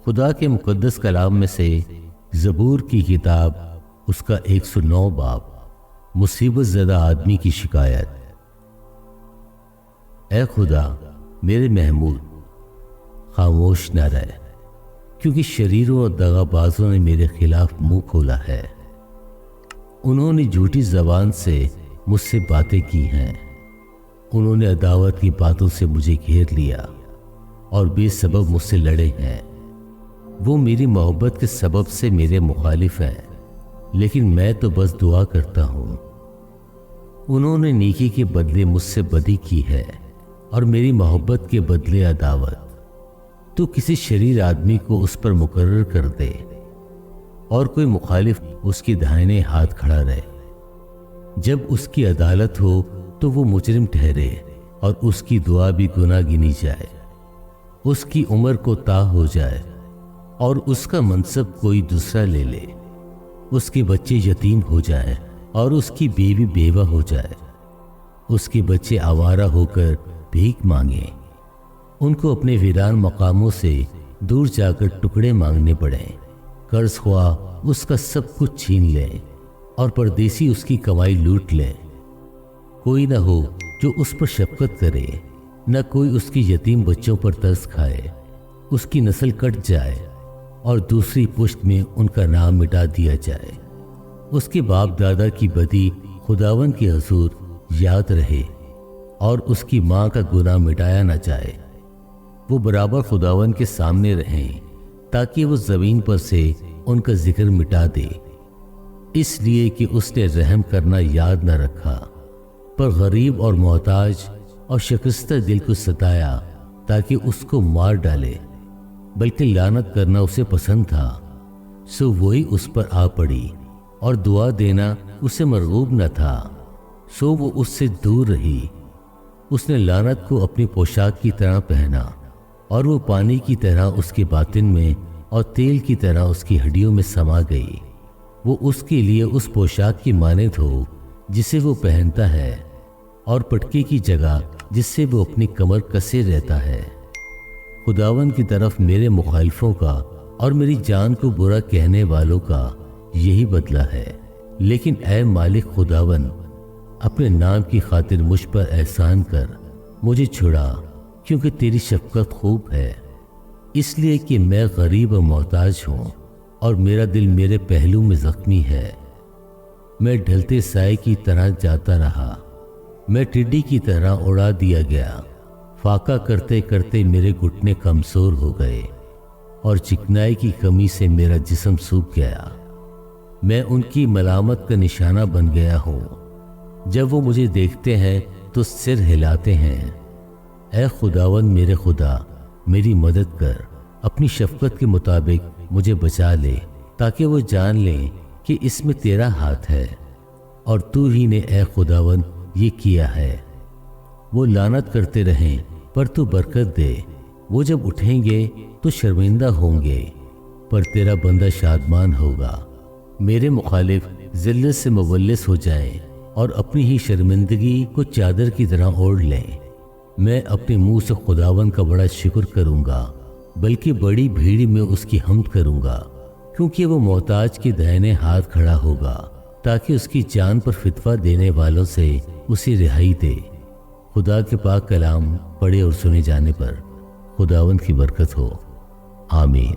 خدا کے مقدس کلام میں سے زبور کی کتاب اس کا 109 باب مصیبت زدہ آدمی کی شکایت۔ اے خدا میرے محمود، خاموش نہ رہ، کیونکہ شریروں اور دغا بازوں نے میرے خلاف منہ کھولا ہے۔ انہوں نے جھوٹی زبان سے مجھ سے باتیں کی ہیں، انہوں نے عداوت کی باتوں سے مجھے گھیر لیا اور بے سبب مجھ سے لڑے ہیں۔ وہ میری محبت کے سبب سے میرے مخالف ہیں، لیکن میں تو بس دعا کرتا ہوں۔ انہوں نے نیکی کے بدلے مجھ سے بدی کی ہے اور میری محبت کے بدلے عداوت۔ تو کسی شریر آدمی کو اس پر مقرر کر دے اور کوئی مخالف اس کی دائنے ہاتھ کھڑا رہے۔ جب اس کی عدالت ہو تو وہ مجرم ٹھہرے اور اس کی دعا بھی گناہ گنی جائے۔ اس کی عمر کو طے ہو جائے اور اس کا منصب کوئی دوسرا لے لے۔ اس کے بچے یتیم ہو جائیں اور اس کی بیوی بیوہ ہو جائے۔ اس کے بچے آوارہ ہو کر بھیک مانگیں، ان کو اپنے ویران مقاموں سے دور جا کر ٹکڑے مانگنے پڑیں۔ قرض خواہ اس کا سب کچھ چھین لیں اور پردیسی اس کی کمائی لوٹ لیں۔ کوئی نہ ہو جو اس پر شفقت کرے، نہ کوئی اس کی یتیم بچوں پر ترس کھائے۔ اس کی نسل کٹ جائے اور دوسری پشت میں ان کا نام مٹا دیا جائے۔ اس کے باپ دادا کی بدی خداوند کے حضور یاد رہے اور اس کی ماں کا گناہ مٹایا نہ جائے۔ وہ برابر خداوند کے سامنے رہیں تاکہ وہ زمین پر سے ان کا ذکر مٹا دے، اس لیے کہ اس نے رحم کرنا یاد نہ رکھا، پر غریب اور محتاج اور شکستہ دل کو ستایا تاکہ اس کو مار ڈالے، بلکہ لعنت کرنا اسے پسند تھا، سو وہی اس پر آ پڑی، اور دعا دینا اسے مرغوب نہ تھا، سو وہ اس سے دور رہی۔ اس نے لعنت کو اپنی پوشاک کی طرح پہنا، اور وہ پانی کی طرح اس کے باطن میں اور تیل کی طرح اس کی ہڈیوں میں سما گئی۔ وہ اس کے لیے اس پوشاک کی مانند ہو جسے وہ پہنتا ہے، اور پٹکے کی جگہ جس سے وہ اپنی کمر کسے رہتا ہے۔ خداوند کی طرف میرے مخالفوں کا اور میری جان کو برا کہنے والوں کا یہی بدلہ ہے، لیکن اے مالک خداوند، اپنے نام کی خاطر مجھ پر احسان کر، مجھے چھڑا، کیونکہ تیری شفقت خوب ہے، اس لیے کہ میں غریب و محتاج ہوں اور میرا دل میرے پہلو میں زخمی ہے۔ میں ڈھلتے سائے کی طرح جاتا رہا، میں ٹڈی کی طرح اڑا دیا گیا۔ فاقہ کرتے کرتے میرے گھٹنے کمزور ہو گئے اور چکنائی کی کمی سے میرا جسم سوکھ گیا۔ میں ان کی ملامت کا نشانہ بن گیا ہوں، جب وہ مجھے دیکھتے ہیں تو سر ہلاتے ہیں۔ اے خداوند میرے خدا، میری مدد کر، اپنی شفقت کے مطابق مجھے بچا لے، تاکہ وہ جان لیں کہ اس میں تیرا ہاتھ ہے، اور تو ہی نے اے خداوند یہ کیا ہے۔ وہ لعنت کرتے رہیں پر تو برکت دے، وہ جب اٹھیں گے تو شرمندہ ہوں گے، پر تیرا بندہ شادمان ہوگا۔ میرے مخالف ذلت سے مولس ہو جائیں اور اپنی ہی شرمندگی کو چادر کی طرح اوڑھ لیں۔ میں اپنے منہ سے خداوند کا بڑا شکر کروں گا، بلکہ بڑی بھیڑ میں اس کی حمد کروں گا، کیونکہ وہ محتاج کے دائنے ہاتھ کھڑا ہوگا، تاکہ اس کی جان پر فتویٰ دینے والوں سے اسے رہائی دے۔ خدا کے پاک کلام پڑھے اور سنے جانے پر خداوند کی برکت ہو، آمین۔